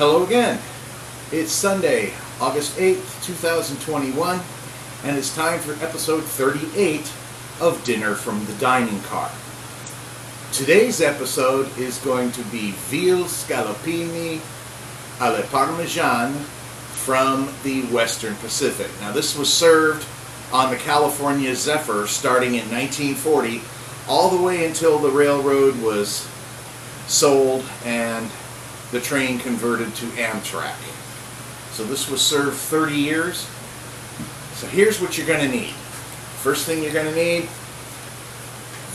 Hello again. It's Sunday, August 8th, 2021, and it's time for episode 38 of Dinner from the Dining Car. Today's episode is going to be veal scallopini alla Parmesan from the Western Pacific. Now this was served on the California Zephyr starting in 1940 all the way until the railroad was sold and the train converted to Amtrak. So this was served 30 years. So here's what you're going to need. First thing you're going to need,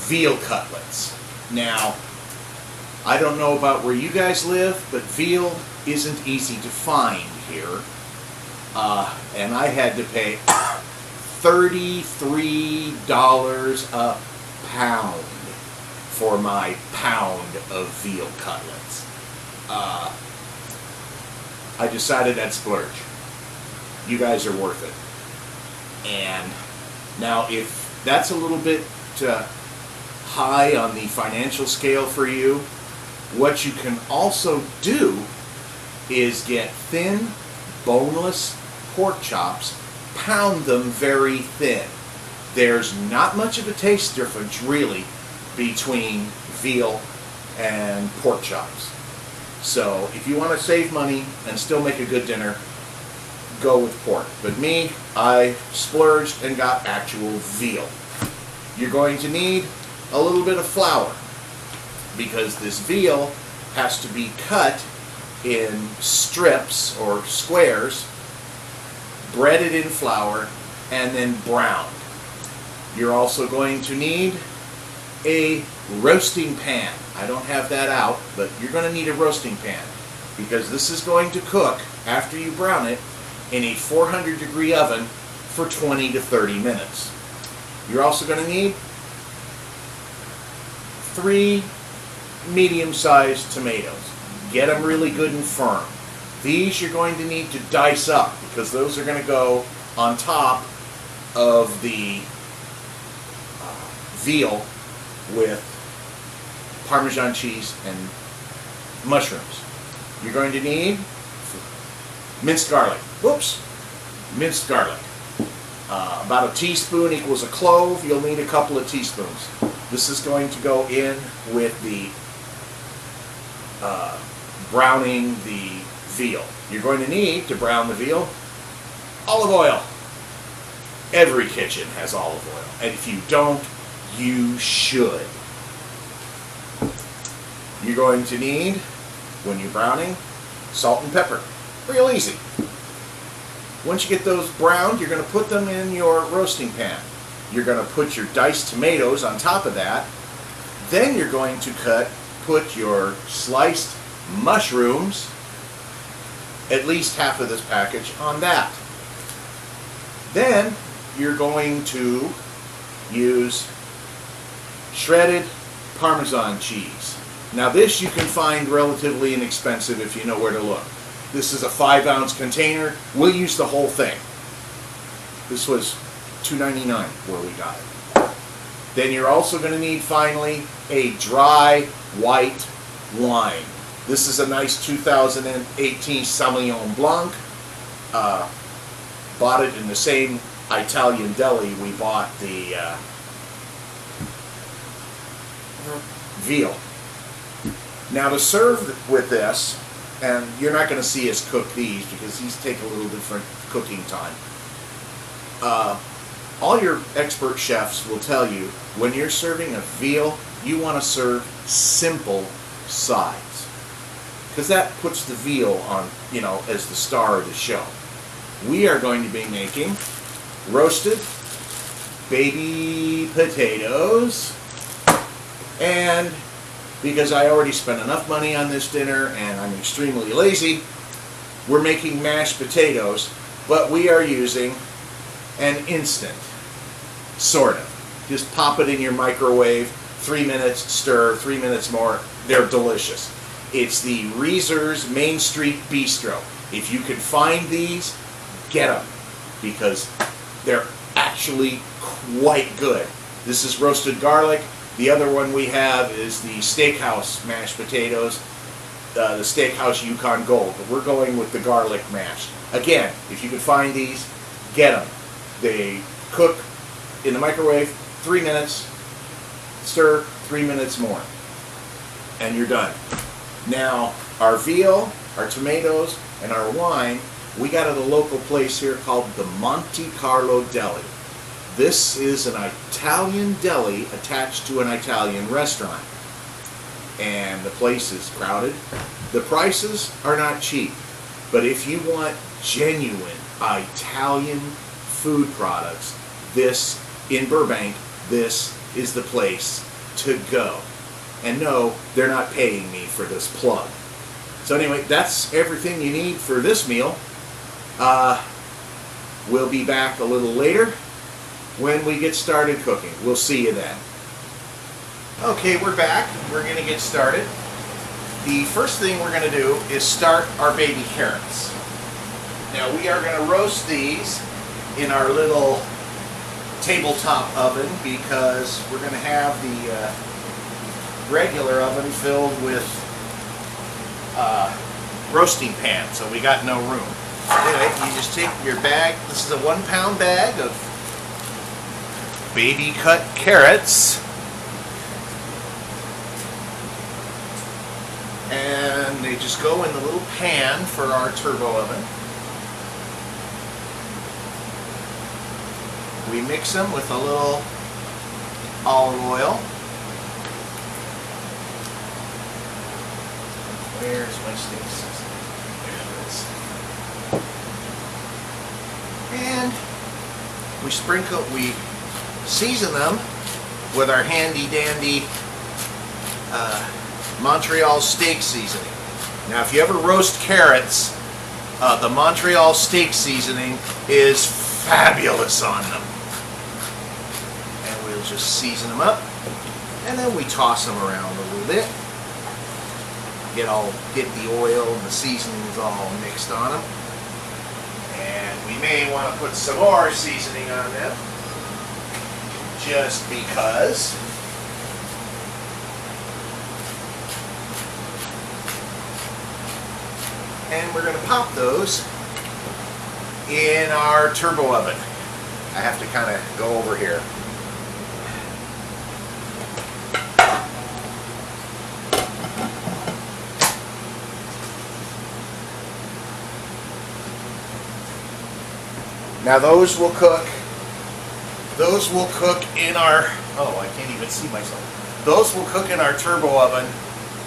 veal cutlets. Now, I don't know about where you guys live, but veal isn't easy to find here. And I had to pay $33 a pound for my pound of veal cutlets. I decided I'd splurge. You guys are worth it. And now if that's a little bit high on the financial scale for you, what you can also do is get thin, boneless pork chops, pound them very thin. There's not much of a taste difference really between veal and pork chops. So if you want to save money and still make a good dinner, go with pork. But me, I splurged and got actual veal. You're going to need a little bit of flour because this veal has to be cut in strips or squares, breaded in flour, and then browned. You're also going to need a roasting pan. I don't have that out, but you're going to need a roasting pan because this is going to cook after you brown it in a 400-degree oven for 20 to 30 minutes. You're also going to need 3 medium-sized tomatoes. Get them really good and firm. These you're going to need to dice up because those are going to go on top of the veal with Parmesan cheese and mushrooms. You're going to need minced garlic. Whoops! Minced garlic. About a teaspoon equals a clove. You'll need a couple of teaspoons. This is going to go in with the browning the veal. You're going to need to brown the veal olive oil. Every kitchen has olive oil, and if you don't, you should. You're going to need, when you're browning, salt and pepper. Real easy. Once you get those browned, you're going to put them in your roasting pan. You're going to put your diced tomatoes on top of that. Then you're going to put your sliced mushrooms, at least half of this package, on that. Then you're going to use shredded Parmesan cheese. Now this you can find relatively inexpensive if you know where to look. This is a 5-ounce container. We'll use the whole thing. This was $2.99 where we got it. Then you're also going to need finally a dry white wine. This is a nice 2018 Sauvignon Blanc. Bought it in the same Italian deli we bought the veal. Now to serve with this, and you're not going to see us cook these because these take a little different cooking time. All your expert chefs will tell you when you're serving a veal, you want to serve simple sides because that puts the veal on, as the star of the show. We are going to be making roasted baby potatoes, and because I already spent enough money on this dinner and I'm extremely lazy, we're making mashed potatoes, but we are using an instant, sort of. Just pop it in your microwave, 3 minutes, stir, 3 minutes more, they're delicious. It's the Reese's Main Street Bistro. If you can find these, get them, because they're actually quite good. This is roasted garlic. The other one we have is the steakhouse mashed potatoes. the Steakhouse Yukon Gold, but we're going with the garlic mash. Again, if you can find these, get them. They cook in the microwave 3 minutes, stir 3 minutes more, and you're done. Now, our veal, our tomatoes, and our wine, we got at a local place here called the Monte Carlo Deli. This is an Italian deli attached to an Italian restaurant. And the place is crowded. The prices are not cheap. But if you want genuine Italian food products, this, in Burbank, this is the place to go. And no, they're not paying me for this plug. So anyway, that's everything you need for this meal. We'll be back a little later when we get started cooking. We'll see you then. Okay, we're back. We're going to get started. The first thing we're going to do is start our baby carrots. Now we are going to roast these in our little tabletop oven because we're going to have the regular oven filled with roasting pan, so we got no room. Anyway, you just take your bag. This is a 1 pound bag of baby cut carrots. And they just go in the little pan for our turbo oven. We mix them with a little olive oil. Where's my steak seasoning? There it is. And we season them with our handy dandy Montreal steak seasoning. Now if you ever roast carrots, the Montreal steak seasoning is fabulous on them. And we'll just season them up, and then we toss them around a little bit. Get the oil and the seasonings all mixed on them. And we may want to put some more seasoning on them, just because. And we're going to pop those in our turbo oven. I have to kind of go over here. Now those will cook. Those will cook in our, oh, I can't even see myself. Those will cook in our turbo oven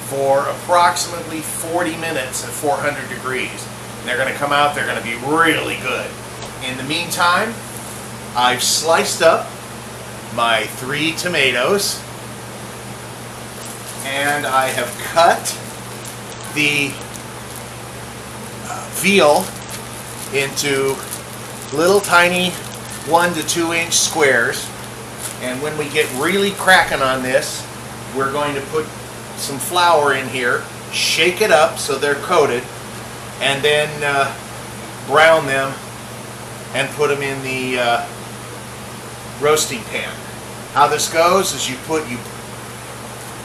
for approximately 40 minutes at 400 degrees. And they're going to come out, they're going to be really good. In the meantime, I've sliced up my 3 tomatoes, and I have cut the veal into little tiny 1 to 2 inch squares. And when we get really cracking on this, we're going to put some flour in here, shake it up so they're coated, and then brown them and put them in the roasting pan. How this goes is you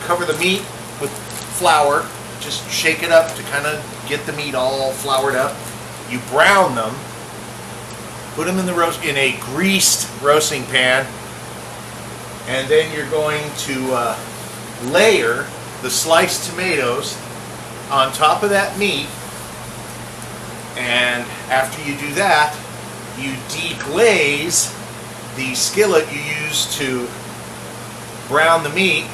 cover the meat with flour, just shake it up to kind of get the meat all floured up. You brown them, put them in a greased roasting pan, and then you're going to layer the sliced tomatoes on top of that meat. And after you do that, you deglaze the skillet you use to brown the meat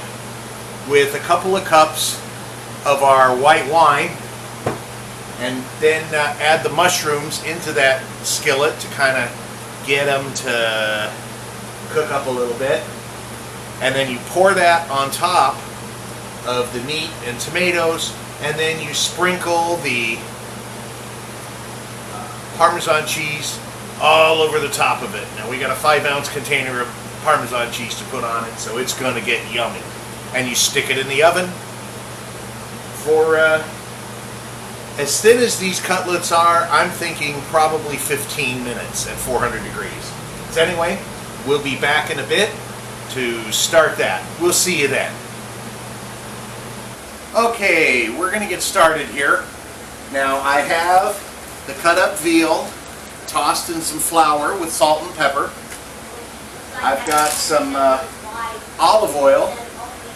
with a couple of cups of our white wine, and then add the mushrooms into that skillet to kind of get them to cook up a little bit. And then you pour that on top of the meat and tomatoes, and then you sprinkle the Parmesan cheese all over the top of it. Now we got a 5-ounce container of Parmesan cheese to put on it, so it's going to get yummy. And you stick it in the oven for as thin as these cutlets are, I'm thinking probably 15 minutes at 400 degrees. So anyway, we'll be back in a bit to start that. We'll see you then. Okay, we're going to get started here. Now I have the cut up veal tossed in some flour with salt and pepper. I've got some olive oil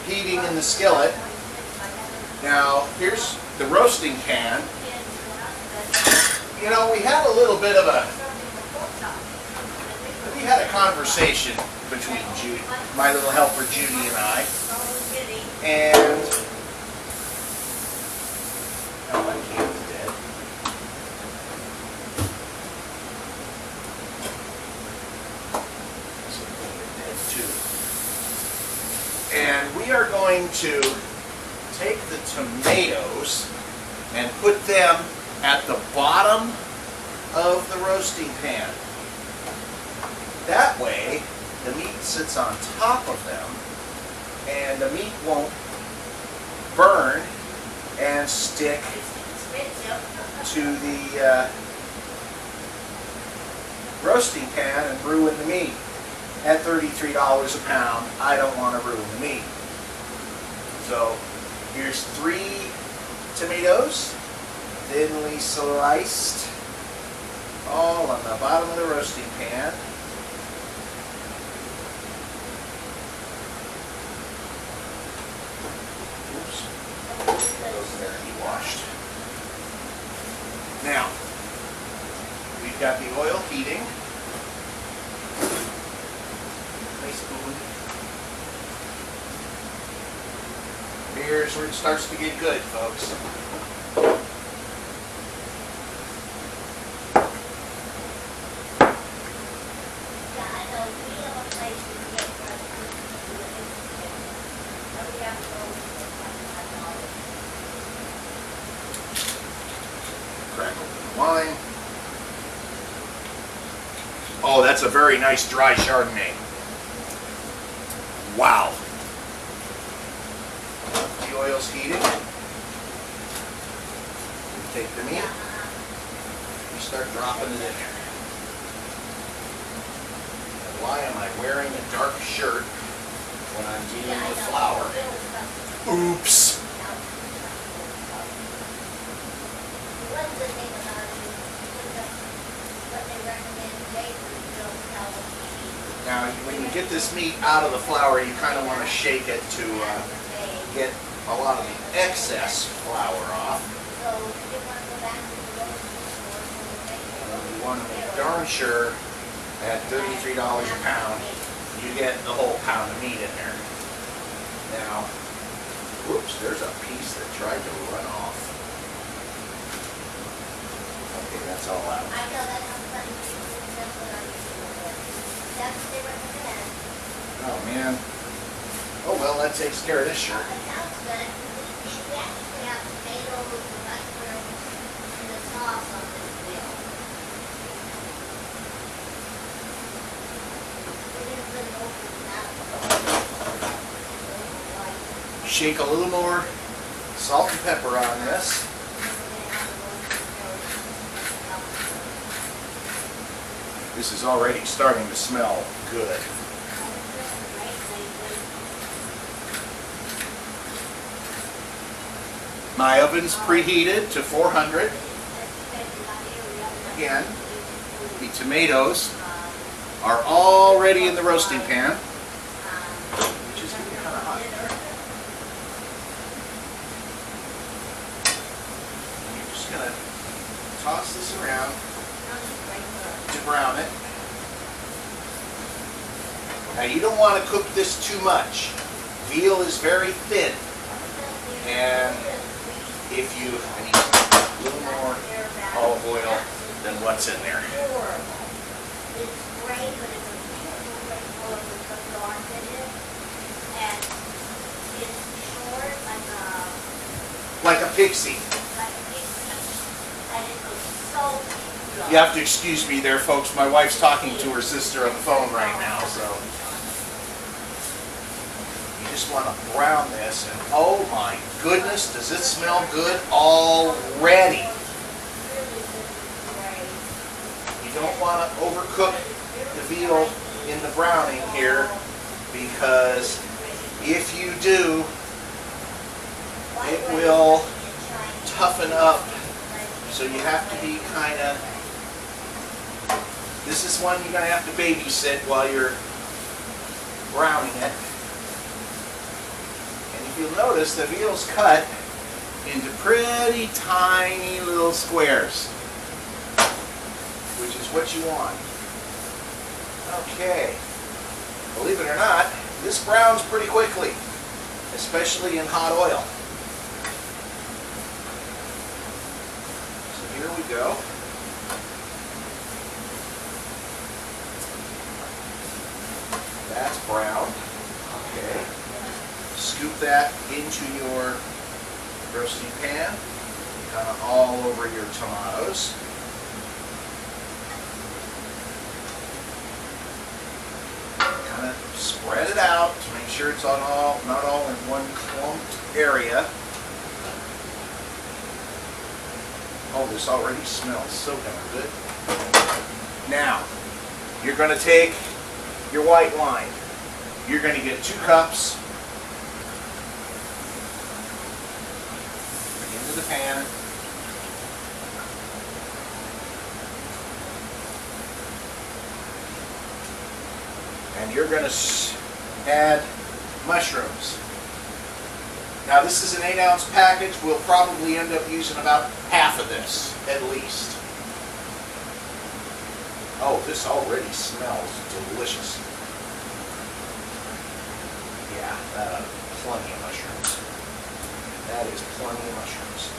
heating in the skillet. Now here's the roasting pan. You know, we had a little bit of a conversation between Judy, my little helper Judy, and I. And oh, my can's dead. Dead too. And we are going to take the tomatoes and put them at the bottom of the roasting pan. That way, the meat sits on top of them, and the meat won't burn and stick to the roasting pan and ruin the meat. At $33 a pound, I don't want to ruin the meat. So, here's 3 tomatoes, thinly sliced, all on the bottom of the roasting pan. Now, we've got the oil heating. Nice spoon. Here's where it starts to get good, folks. Crack open the wine. Oh, that's a very nice dry Chardonnay. Wow. The oil's heating. We take the meat. We start dropping it in there. And why am I wearing a dark shirt when I'm dealing with flour? Oops. Now, when you get this meat out of the flour, you kind of want to shake it to get a lot of the excess flour off. You want to make darn sure at $33 a pound, you get the whole pound of meat in there. Now, whoops, there's a piece that tried to run off. Okay, that's all out. Oh man. Oh well, that takes care of this shirt. Shake a little more salt and pepper on this. This is already starting to smell good. My oven's preheated to 400. Again, the tomatoes are already in the roasting pan, which is getting kind of hot. And you're just going to toss this around to brown it. Now you don't want to cook this too much. Veal is very thin, and if you need a little more olive oil than what's in there. Like a pixie. You have to excuse me there, folks. My wife's talking to her sister on the phone right now, so you just want to brown this, and oh my goodness, does it smell good already? You don't want to overcook the veal in the browning here, because if you do, it will toughen up. So you have to be kind of, this is one you're going to have to babysit while you're browning it. And if you'll notice, the veal's cut into pretty tiny little squares, which is what you want. Okay, believe it or not, this browns pretty quickly, especially in hot oil. So here we go. That's brown. Okay. Scoop that into your roasting pan, kind of all over your tomatoes. Kind of spread it out to make sure it's on not all in one clumped area. Oh, this already smells so damn good. Now, you're going to take your white wine. You're going to get 2 cups into the pan. And you're going to add mushrooms. Now this is an 8-ounce package. We'll probably end up using about half of this, at least. Oh, this already smells delicious. Yeah, plenty of mushrooms. That is plenty of mushrooms.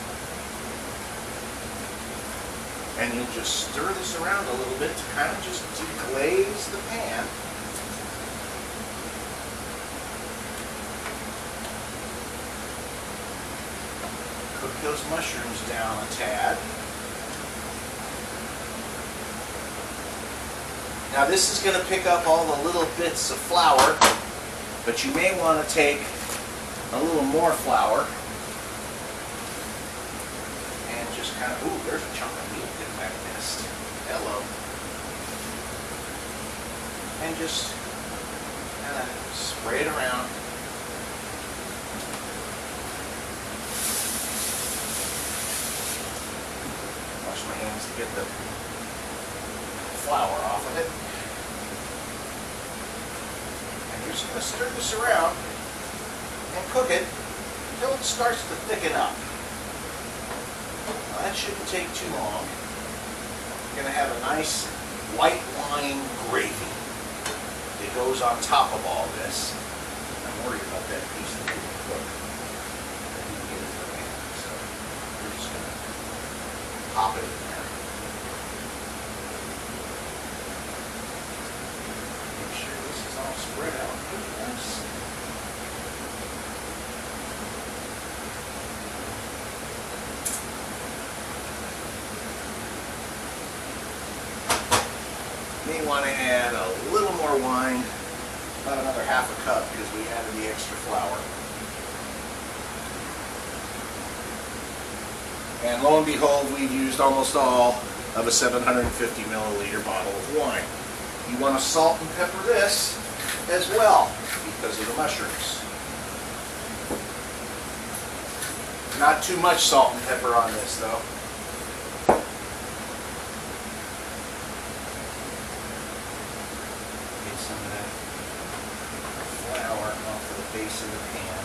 And you'll just stir this around a little bit to kind of just deglaze the pan. Cook those mushrooms down a tad. Now this is going to pick up all the little bits of flour, but you may want to take a little more flour and just kind of, ooh, there's a chunk of meat in that nest. Hello. And just kind of spray it around. Wash my hands to get the flour off of it. And you're just going to stir this around and cook it until it starts to thicken up. Now, that shouldn't take too long. You're going to have a nice white wine gravy that goes on top of all this. I'm worried about that piece that didn't cook. I didn't get it from there, so we're just going to pop it in there. Make sure this is all spread out pretty nice. May want to add a little more wine, about another half a cup because we added the extra flour. And lo and behold, we've used almost all of a 750 milliliter bottle of wine. You want to salt and pepper this as well because of the mushrooms. Not too much salt and pepper on this though. Some of that flour off the base of the pan.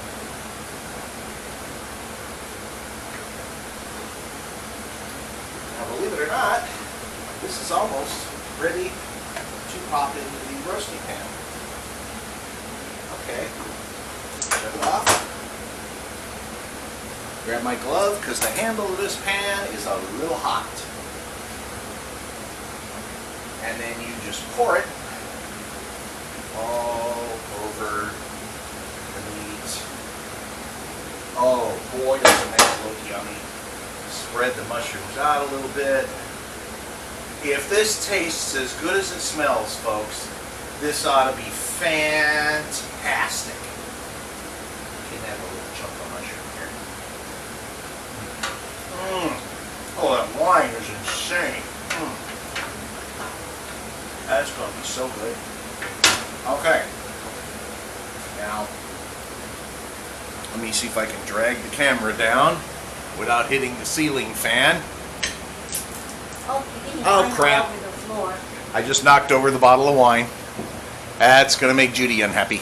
Now believe it or not, this is almost ready to pop into the roasting pan. Okay, shut it off. Grab my glove because the handle of this pan is a little hot. And then you just pour it all over the meat. Oh boy, doesn't that look yummy. Spread the mushrooms out a little bit. If this tastes as good as it smells, folks, this ought to be fantastic. You can have a little chunk of mushroom here. Oh, that wine is insane. That's going to be so good. Okay, now Let me see if I can drag the camera down without hitting the ceiling fan. Oh crap. Over the floor. I just knocked over the bottle of wine. That's going to make Judy unhappy.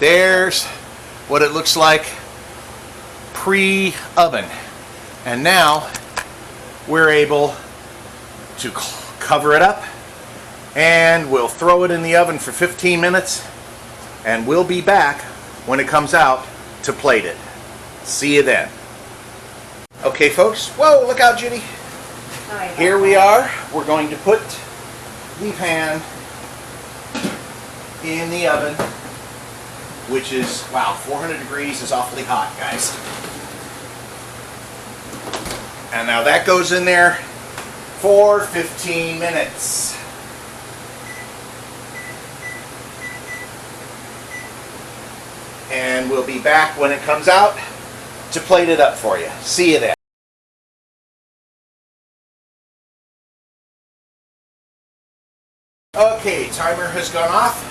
There's what it looks like pre-oven. And now we're able to cover it up and we'll throw it in the oven for 15 minutes and we'll be back when it comes out to plate it. See you then. Okay folks, whoa, look out Judy. Here we are. We're going to put the pan in the oven, which is, wow, 400 degrees is awfully hot, guys. And now that goes in there for 15 minutes. And we'll be back when it comes out to plate it up for you. See you then. Okay, timer has gone off.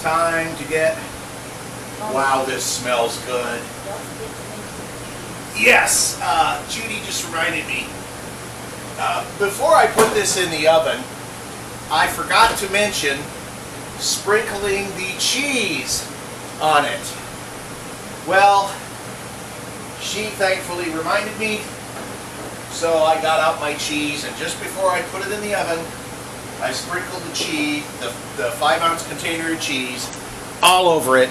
Time to get... Wow, this smells good. Yes, Judy just reminded me. Before I put this in the oven, I forgot to mention sprinkling the cheese on it. Well, she thankfully reminded me, so I got out my cheese, and just before I put it in the oven, I sprinkled the cheese, the 5-ounce container of cheese, all over it,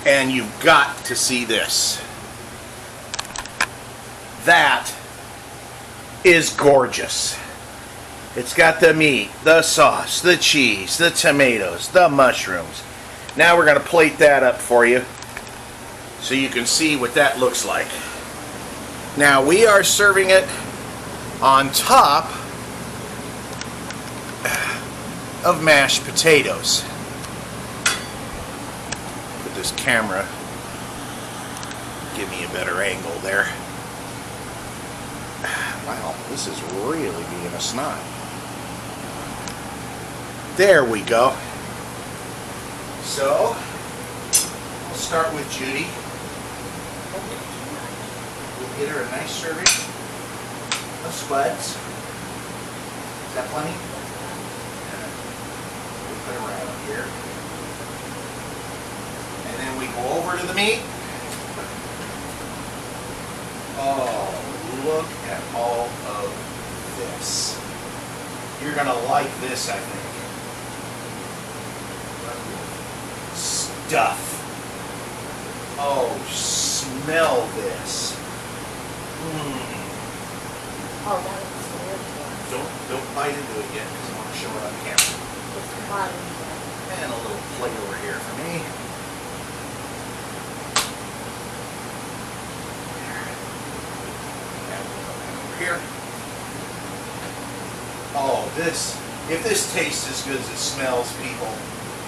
and you've got to see this. That is gorgeous. It's got the meat, the sauce, the cheese, the tomatoes, the mushrooms. Now we're going to plate that up for you so you can see what that looks like. Now we are serving it on top of mashed potatoes. Put this camera, give me a better angle there. Wow, this is really being a snot. There we go. So, we'll start with Judy. We'll get her a nice serving of spuds. Is that plenty? We'll put it around here. And then we go over to the meat. Oh, look at all of this. You're going to like this, I think. Stuff. Oh, smell this. Oh, that looks delicious. Don't bite into it yet because I want to show it on camera. It's the bottom. And a little plate over here for me. And over here. Oh, this, if this tastes as good as it smells, people,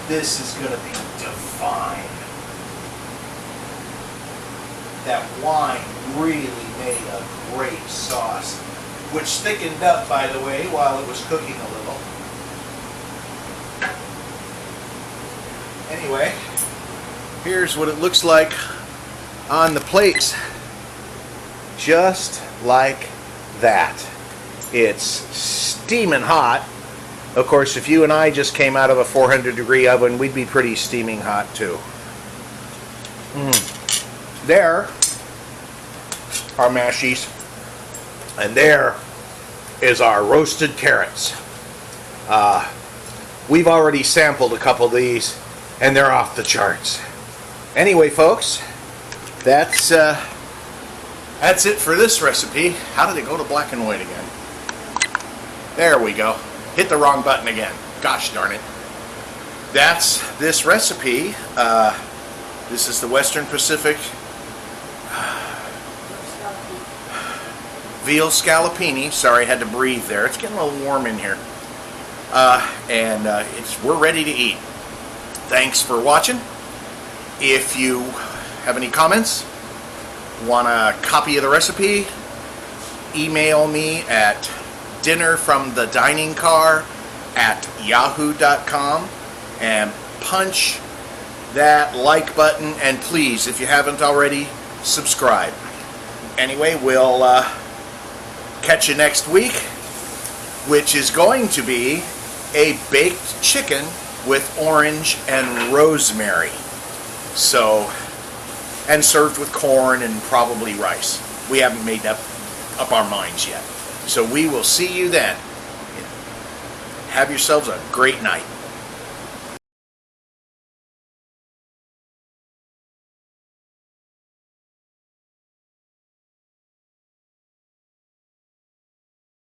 this is going to be divine. That wine really made a great sauce, which thickened up, by the way, while it was cooking a little. Anyway, here's what it looks like on the plates. Just like that. It's steaming hot. Of course, if you and I just came out of a 400-degree oven, we'd be pretty steaming hot too. There are mashies, and there is our roasted carrots. We've already sampled a couple of these, and they're off the charts. Anyway, folks, that's it for this recipe. How did it go to black and white again? There we go. Hit the wrong button again. Gosh darn it. That's this recipe. This is the Western Pacific veal scallopini. Sorry, I had to breathe there. It's getting a little warm in here. We're ready to eat. Thanks for watching. If you have any comments, want a copy of the recipe, email me at dinnerfromthediningcar@yahoo.com and punch that like button, and please, if you haven't already, subscribe. Anyway, we'll catch you next week, which is going to be a baked chicken with orange and rosemary. So, and served with corn and probably rice. We haven't made up our minds yet. So we will see you then. Have yourselves a great night.